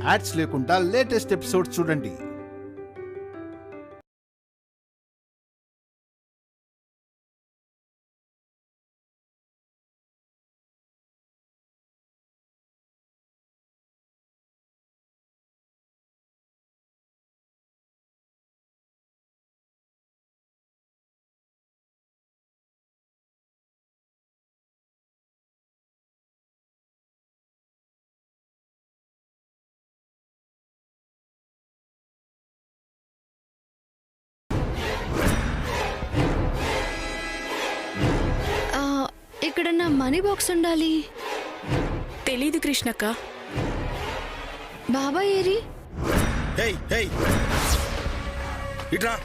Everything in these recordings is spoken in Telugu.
యాడ్స్ లేకుండా లేటెస్ట్ ఎపిసోడ్స్ చూడండి. ఇక్కడ నా మనీ బాక్స్ ఉండాలి. తెలీదు కృష్ణక్క. బాబాయ్ ఏరి? ఇట్రా.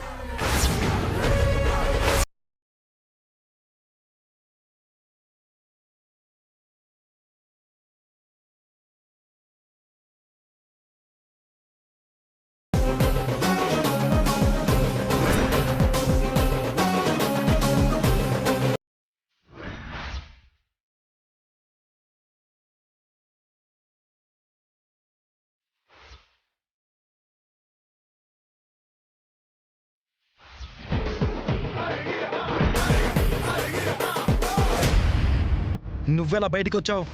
నువ్వెలా బయటికి వచ్చావు?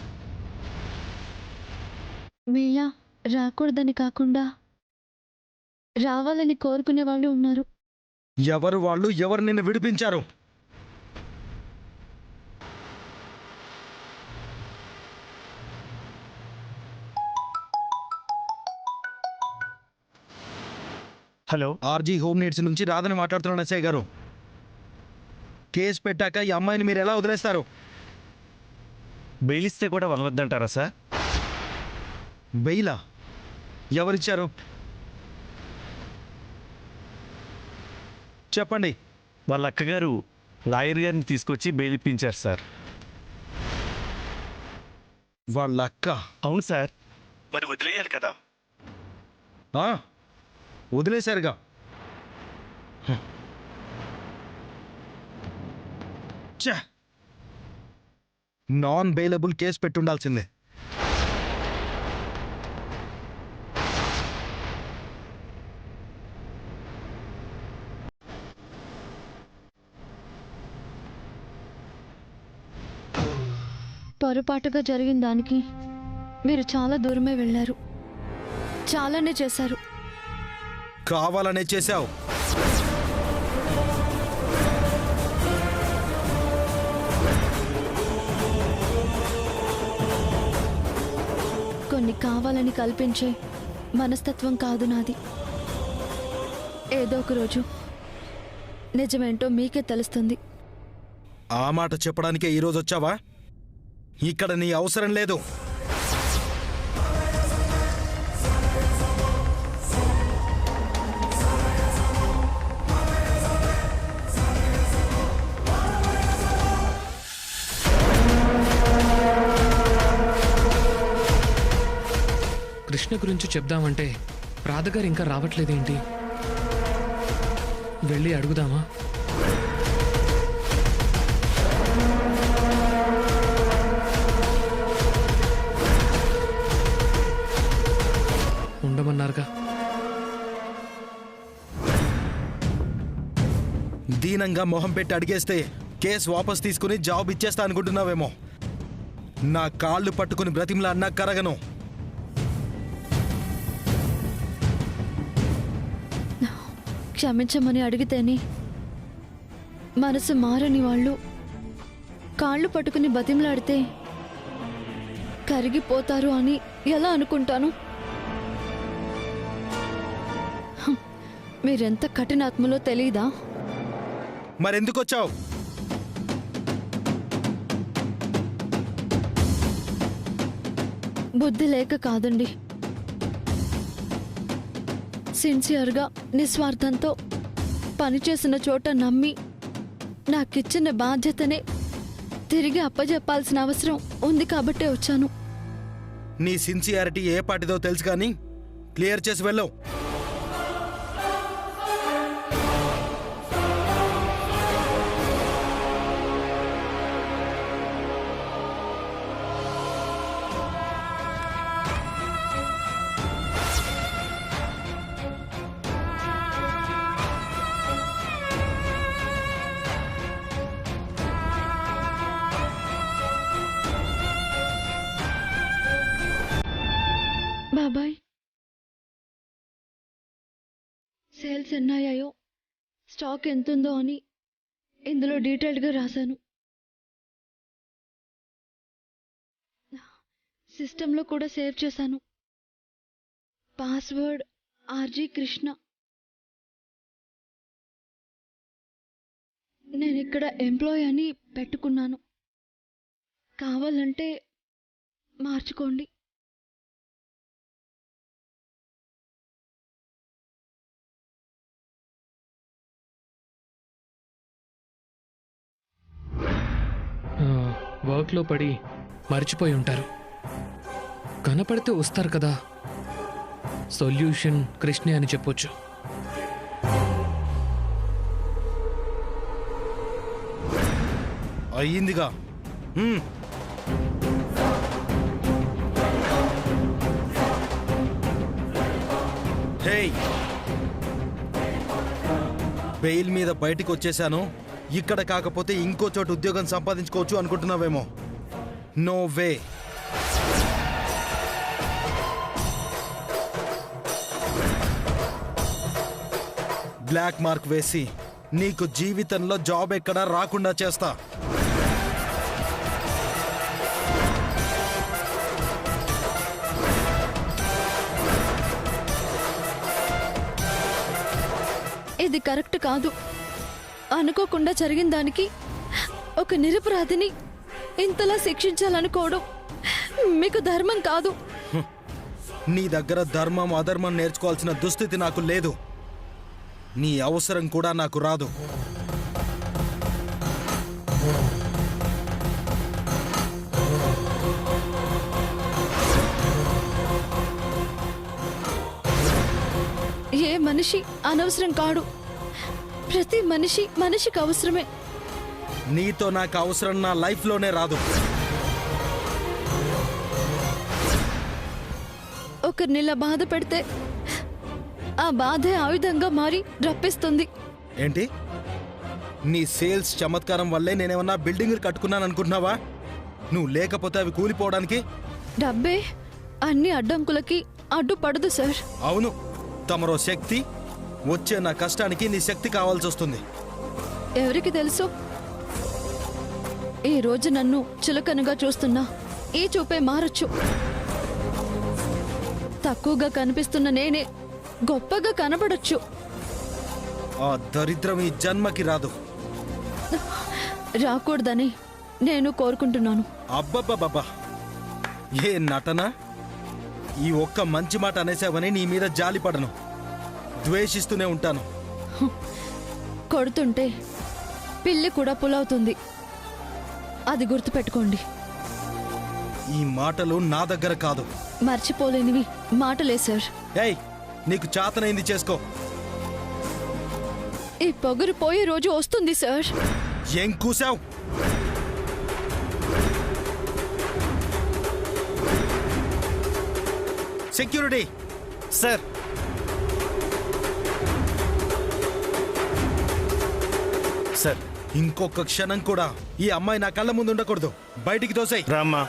మీలా రాకూడదని కాకుండా రావాలని కోరుకునే వాళ్ళు ఉన్నారు. ఎవరు వాళ్ళు? ఎవరు నిన్ను విడిపించారు? హలో, ఆర్జీ హోమ్ నీడ్స్ నుంచి రాధని మాట్లాడుతున్నాను ఎస్ఐ గారు. కేసు పెట్టాక ఈ అమ్మాయిని మీరు ఎలా వదిలేస్తారు? బెయిల్ ఇస్తే కూడా వదలొద్దంటారా సార్? బెయిలా? ఎవరిచ్చారు చెప్పండి. వాళ్ళ అక్కగారు లాయర్ గారిని తీసుకొచ్చి బెయిల్ ఇప్పించారు సార్. వాళ్ళ అక్క? అవును సార్. మరి వదిలేయాలి కదా. వదిలేశారుగా. నాన్ బెయిలబుల్ కేసు పెట్టుండాల్సిందే. పొరపాటుగా జరిగిన దానికి మీరు చాలా దూరమే వెళ్ళారు. చాలానే చేశారు. కావాలనే చేశావు. కొన్ని కావాలని కల్పించే మనస్తత్వం కాదు నాది. ఏదో ఒక రోజు నిజమేంటో మీకే తెలుస్తుంది. ఆ మాట చెప్పడానికే ఈరోజు వచ్చావా? ఇక్కడ నీ అవసరం లేదు. కృష్ణ గురించి చెప్దామంటే రాధగారు ఇంకా రావట్లేదేంటి? వెళ్ళి అడుగుదామా? ఉండమన్నారుగా. దీనంగా మొహం పెట్టి అడిగేస్తే కేసు వాపస్ తీసుకుని జాబ్ ఇచ్చేస్తా అనుకుంటున్నావేమో. నా కాళ్ళు పట్టుకుని బ్రతిమలా అన్నా కరగను. క్షమించమని అడిగితేనే మనసు మారని వాళ్ళు కాళ్ళు పట్టుకుని బతిమలాడితే కరిగిపోతారు అని ఎలా అనుకుంటాను? మీరెంత కఠినాత్మలో తెలీదా? మరెందుకొచ్చావు? బుద్ధి లేక కాదండి. సిన్సియర్గా నిస్వార్థంతో పనిచేసిన చోట నమ్మి నాకిచ్చిన బాధ్యతనే తిరిగి అప్పజెప్పాల్సిన అవసరం ఉంది కాబట్టే వచ్చాను. నీ సిన్సియారిటీ ఏ పాటిదో తెలుసు కానీ క్లియర్ చేసి వెళ్ళవు. బాబాయ్, సేల్స్ ఎన్నయ్యాయో, స్టాక్ ఎంతుందో అని ఇందులో డీటెయిల్డ్గా రాశాను. సిస్టంలో కూడా సేవ్ చేశాను. Password R G Krishna. నేను ఇక్కడ ఎంప్లాయ్ అని పెట్టుకున్నాను. కావాలంటే మార్చుకోండి. వర్క్లో పడి మర్చిపోయి ఉంటారు. కనపడితే వస్తారు కదా, సొల్యూషన్ కృష్ణే అని చెప్పొచ్చు. అయ్యిందిగా. హేయ్, బెయిల్ మీద బయటికి వచ్చేసాను. ఇక్కడ కాకపోతే ఇంకో చోట ఉద్యోగం సంపాదించుకోవచ్చు అనుకుంటున్నావేమో. No way. బ్లాక్ మార్క్ వేసి నీకు జీవితంలో జాబ్ ఎక్కడా రాకుండా చేస్తా. ఇది కరెక్ట్ కాదు. అనుకోకుండా జరిగిన దానికి ఒక నిరపరాధిని ఇంతలా శిక్షించాలనుకోవడం మీకు ధర్మం కాదు. నీ దగ్గర ధర్మం అధర్మం నేర్చుకోవాల్సిన దుస్థితి నాకు లేదు. నీ అవసరం కూడా నాకు రాదు. ఏ మనిషి అనవసరం కాడు. ప్రతి మనిషి మనిషికి అవసరమే. నీతో నాకు అవసరం నా లైఫ్లోనే రాదు. ఒకరినిలా బాధ పెడితే ఆ బాధే ఆయుధంగా మారి రప్పిస్తుంది. ఏంటి? నీ సేల్స్ చమత్కారం వల్లే నేనేమన్నా బిల్డింగులు కట్టుకున్నాను అనుకుంటున్నావా? నువ్వు లేకపోతే అవి కూలిపోవడానికి. డబ్బే అన్ని అడ్డంకులకి అడ్డుపడదు సార్. అవును, తమరో శక్తి. వచ్చే నా కష్టానికి నీ శక్తి కావాల్సి వస్తుంది. ఎవరికి తెలుసు? ఈ రోజు నన్ను చులకనగా చూస్తున్నా ఈ చూపే మారచ్చు. తక్కువగా కనిపిస్తున్న నేనే గొప్పగా కనబడొచ్చు. ఆ దరిద్రం ఈ జన్మకి రాదు. రాకూడదని నేను కోరుకుంటున్నాను. అబ్బబ్బబ్బబ్బా, ఏ నటన! ఈ ఒక్క మంచి మాట అనేసావని నీ మీద జాలిపడను, ద్వేషిస్తూనే ఉంటాను. కొడుతుంటే పిల్లి కూడా పులవుతుంది, అది గుర్తుపెట్టుకోండి. ఈ మాటలు నా దగ్గర కాదు. మర్చిపోలేనివి మాటలే సార్. ఏయ్, నీకు చాతనైంది చేసుకో. ఈ పొగరు పోయే రోజు వస్తుంది సార్. ఏం కూసావు? సెక్యూరిటీ సార్, సార్ ఇంకొక క్షణం కూడా ఈ అమ్మాయి నా కళ్ళ ముందు ఉండకూడదు. బయటికి తోసేయ్. రామ్మా.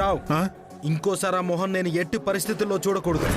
రావ్, ఇంకోసారి ఆ మొహం నేను ఎట్టి పరిస్థితుల్లో చూడకూడదు.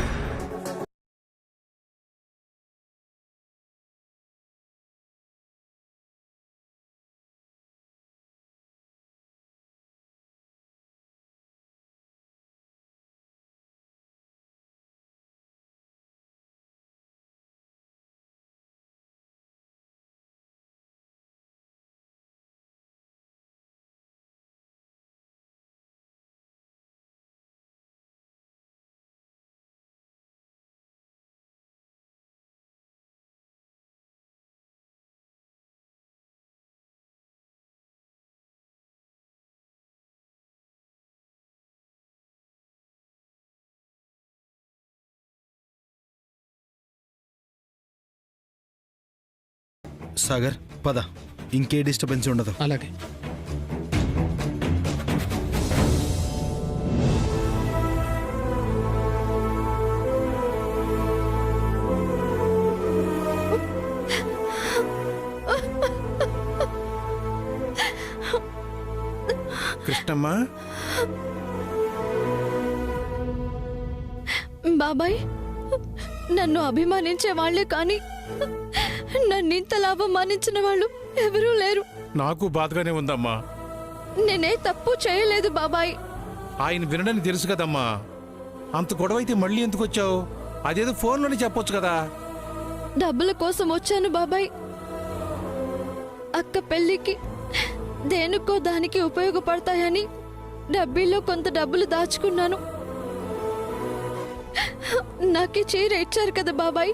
సాగర్, పద. ఇంకే డిస్టర్బెన్స్ ఉండదు. అలాగే. కృష్ణమ్మ, బాబాయ్, నన్ను అభిమానించే వాళ్లే కానీ నన్ను ఇంతలా అవమానించిన వాళ్ళు ఎవరూ లేరు. నాకు బాధగానే ఉందమ్మా. నేనే తప్పు చేయలేదు బాబాయ్. ఆయన వినడని తెలుసు కదమ్మా. అంత గొడవైతే మళ్ళీ ఎందుకు వచ్చావు? అదేదో ఫోన్లోనే చెప్పొచ్చు కదా. డబ్బుల కోసం వచ్చాను బాబాయ్. అక్క పెళ్లికి దేనికో దానికి ఉపయోగపడతాయని డబ్బీలో కొంత డబ్బులు దాచుకున్నాను. నాకే చీర ఇచ్చారు కదా బాబాయ్,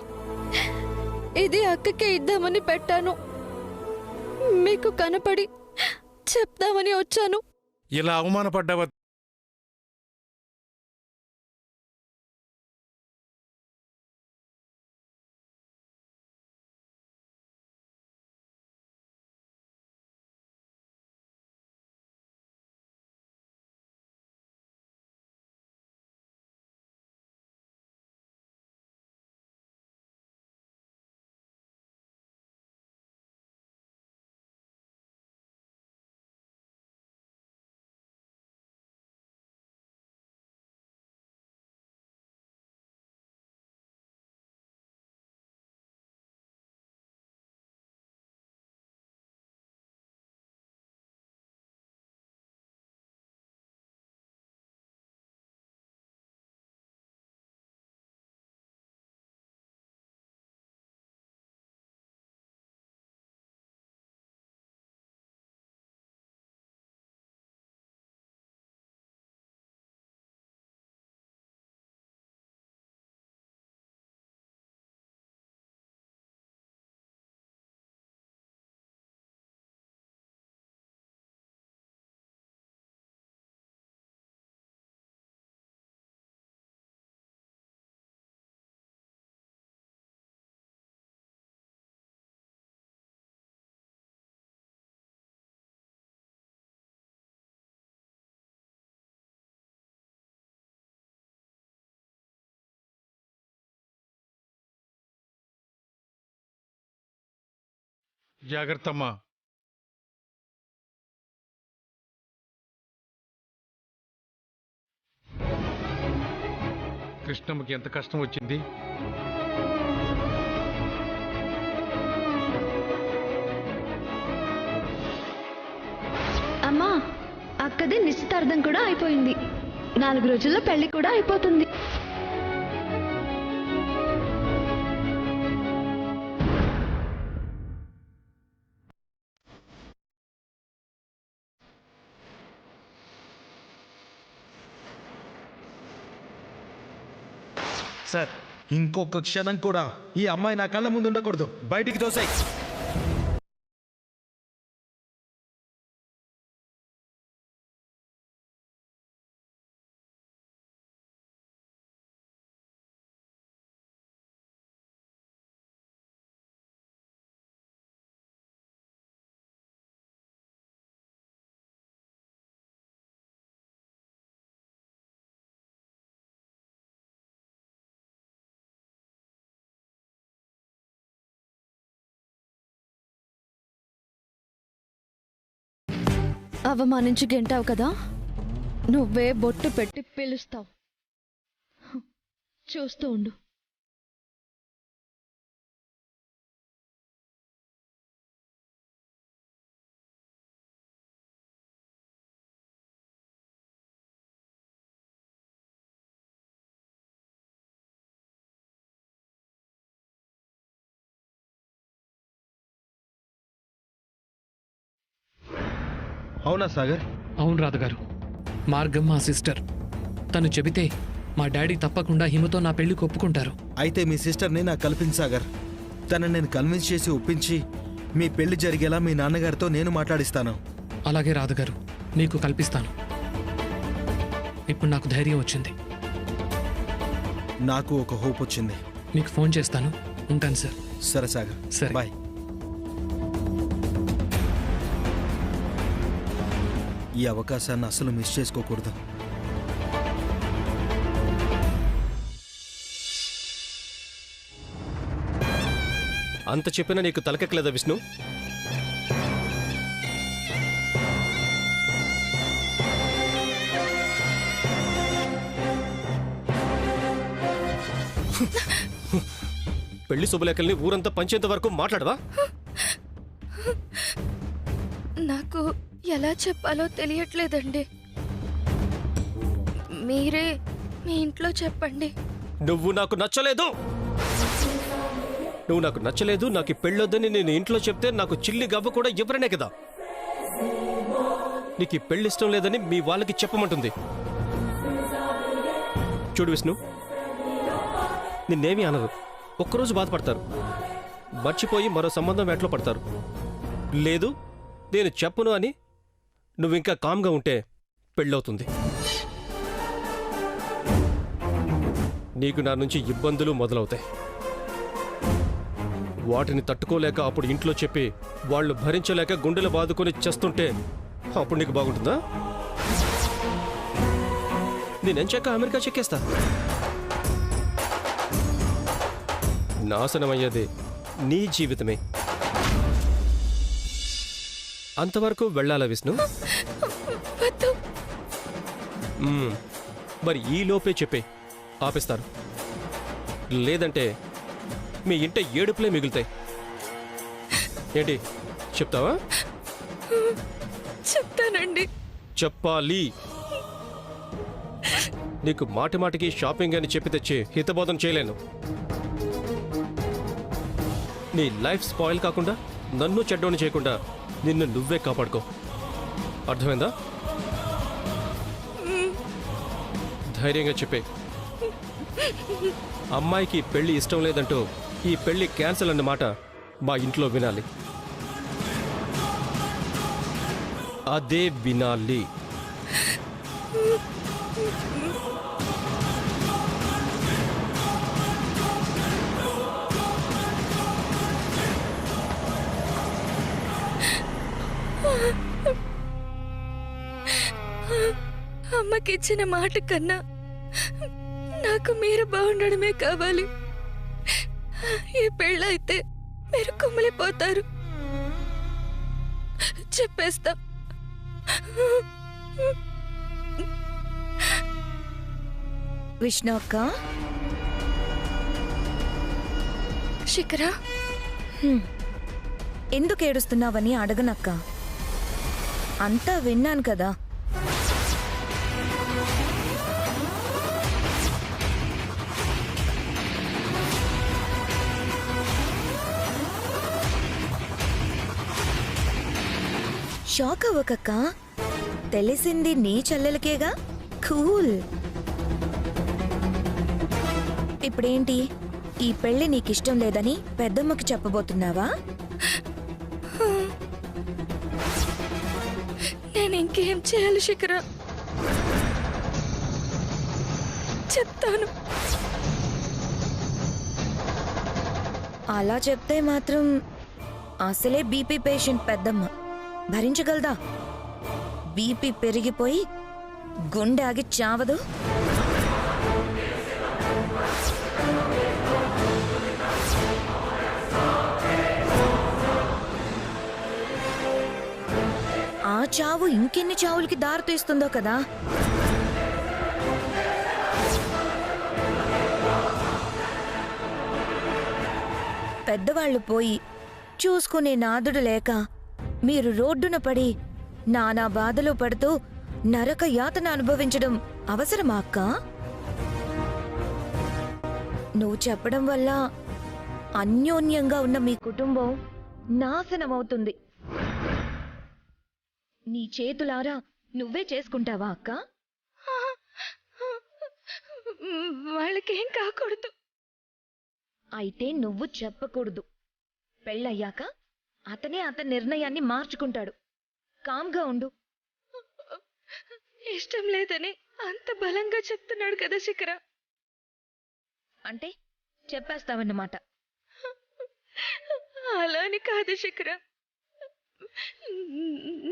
ఇది అక్కకే ఇద్దామని పెట్టాను. మీకు కనపడి చెప్దామని వచ్చాను. ఇలా అవమానపడ్డావా? జాగ్రత్తమ్మా. కృష్ణమ్మకి ఎంత కష్టం వచ్చింది. అమ్మా, అక్కది నిశ్చితార్థం కూడా అయిపోయింది. 4 రోజుల్లో పెళ్లి కూడా అయిపోతుంది. సార్, ఇంకొక క్షణం కూడా ఈ అమ్మాయి నా కళ్ళ ముందు ఉండకూడదు. బయటికి తోసాయి. అవమానించి గెంటావు కదా, నువ్వే బొట్టు పెట్టి పిలుస్తావు. చూస్తూ ఉండు. అవునా సాగర్? అవును రాధగారు. మార్గం మా సిస్టర్. తను చెబితే మా డాడీ తప్పకుండా హిమతో నా పెళ్లికి ఒప్పుకుంటారు. అయితే మీ సిస్టర్ని నాకు కల్పించు సాగర్. తనని నేను కన్విన్స్ చేసి ఒప్పించి మీ పెళ్లి జరిగేలా మీ నాన్నగారితో నేను మాట్లాడిస్తాను. అలాగే రాధగారు, మీకు కల్పిస్తాను. ఇప్పుడు నాకు ధైర్యం వచ్చింది. నాకు ఒక హోప్ వచ్చింది. మీకు ఫోన్ చేస్తాను. ఉంటాను సార్. సరే సాగర్, సరే. బాయ్. ఈ అవకాశాన్ని అసలు మిస్ చేసుకోకూడదు. అంత చెప్పినా నీకు తలకెక్కలేదా విష్ణు? పెళ్లి శుభలేఖల్ని ఊరంతా పంచేంత వరకు మాట్లాడవా? నాకు ఎలా చెప్పాలో తెలియట్లేదండి. మీరే మీ ఇంట్లో చెప్పండి. నువ్వు నాకు నచ్చలేదు. నాకు ఈ పెళ్ళొద్దని నేను ఇంట్లో చెప్తే నాకు చిల్లి గవ్వ కూడా ఎవరనే కదా. నీకు ఈ పెళ్లి ఇష్టం లేదని మీ వాళ్ళకి చెప్పమంటుంది. చూడు విష్ణు, నిన్నేమీ అనరు. ఒక్కరోజు బాధపడతారు, మర్చిపోయి మరో సంబంధం వేటలో పడతారు. లేదు నేను చెప్పను అని నువ్వు ఇంకా కామ్గా ఉంటే పెళ్ళవుతుంది. నీకు నా నుంచి ఇబ్బందులు మొదలవుతాయి. వాటిని తట్టుకోలేక అప్పుడు ఇంట్లో చెప్పి వాళ్ళు భరించలేక గుండెలు బాదుకొని చేస్తుంటే అప్పుడు నీకు బాగుంటుందా? నేనెంచాక అమెరికా చెక్కేస్తా. నాశనమయ్యేది నీ జీవితమే. అంతవరకు వెళ్ళాలా విష్ణు? మరి ఈ లోపే చెప్పే ఆపేస్తారు. లేదంటే మీ ఇంట ఏడుపులే మిగులుతాయి. ఏంటి చెప్తావా? చెప్తానండి. చెప్పాలి. నీకు మాటి మాటికి షాపింగ్ అని చెప్పి తెచ్చి హితబోధం చేయలేను. నీ లైఫ్ స్పాయిల్ కాకుండా నన్ను చెడ్డోని చేయకుండా నిన్ను నువ్వే కాపాడుకో. అర్థమైందా? ధైర్యంగా చెప్పే. అమ్మాయికి పెళ్లి ఇష్టం లేదంటూ ఈ పెళ్లి క్యాన్సిల్ అన్నమాట మా ఇంట్లో వినాలి. అదే వినాలి. అమ్మకిచ్చిన మాట కన్నా నాకు మీరు బాగుండడమే కావాలి. ఈ పెళ్ళైతే మీరు కుమిలిపోతారు. చెప్పేస్తా. విష్ణు అక్క, శిఖరా, ఎందుకు ఏడుస్తున్నావని అడగనక్క. అంతా విన్నాను కదా. షాక్ అవ్వకక్క. తెలిసింది నీ చెల్లెలకేగా. కూల్. ఇప్పుడేంటి, ఈ పెళ్లి నీకిష్టం లేదని పెద్దమ్మకి చెప్పబోతున్నావా? నేను ఇంకేం చేయాలి శిఖరా? చెప్తాను. అలా చెప్తే మాత్రం అసలే బీపీ పేషెంట్ పెద్దమ్మ భరించగలదా? బీపీ పెరిగిపోయి గుండె ఆగి చావదు. ఆ చావు ఇంకెన్ని చావులకి దారితీస్తుందో కదా. పెద్దవాళ్లు పోయి చూసుకునే నాదుడు లేక మీరు రోడ్డున పడి నానా బాధలు పడుతూ నరక యాతన అనుభవించడం అవసరమా అక్క? నువ్వు చెప్పడం వల్ల అన్యోన్యంగా ఉన్న మీ కుటుంబం నాశనమవుతుంది. నీ చేతులారా నువ్వే చేసుకుంటావా అక్క? వాళ్ళకేం కాకూడదు. అయితే నువ్వు చెప్పకూడదు. పెళ్ళయ్యాక అతనే అతని నిర్ణయాన్ని మార్చుకుంటాడు. కామ్గా ఉండు. ఇష్టం లేదని అంత బలంగా చెప్తున్నాడు కదా శిఖర. అంటే చెప్పేస్తావన్నమాట. అలాని కాదు శిఖర.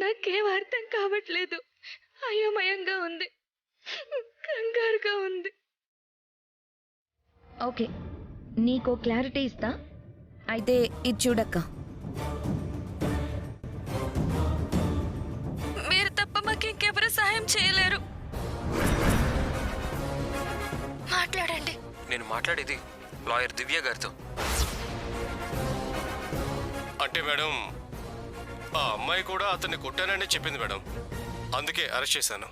నాకేం అర్థం కావట్లేదు. అయోమయంగా ఉంది, కంగారుగా ఉంది. ఓకే, నీకో క్లారిటీ ఇస్తా. అయితే ఇది చూడక్క. మీరు తప్ప మాకు ఇంకెవరు సహాయం చేయలేరు. మాట్లాడండి. నేను మాట్లాడేది లాయర్ దివ్య గారితో. అంటే మేడం ఆ అమ్మాయి కూడా అతన్ని కొట్టానని చెప్పింది మేడం, అందుకే అరెస్ట్ చేశాను.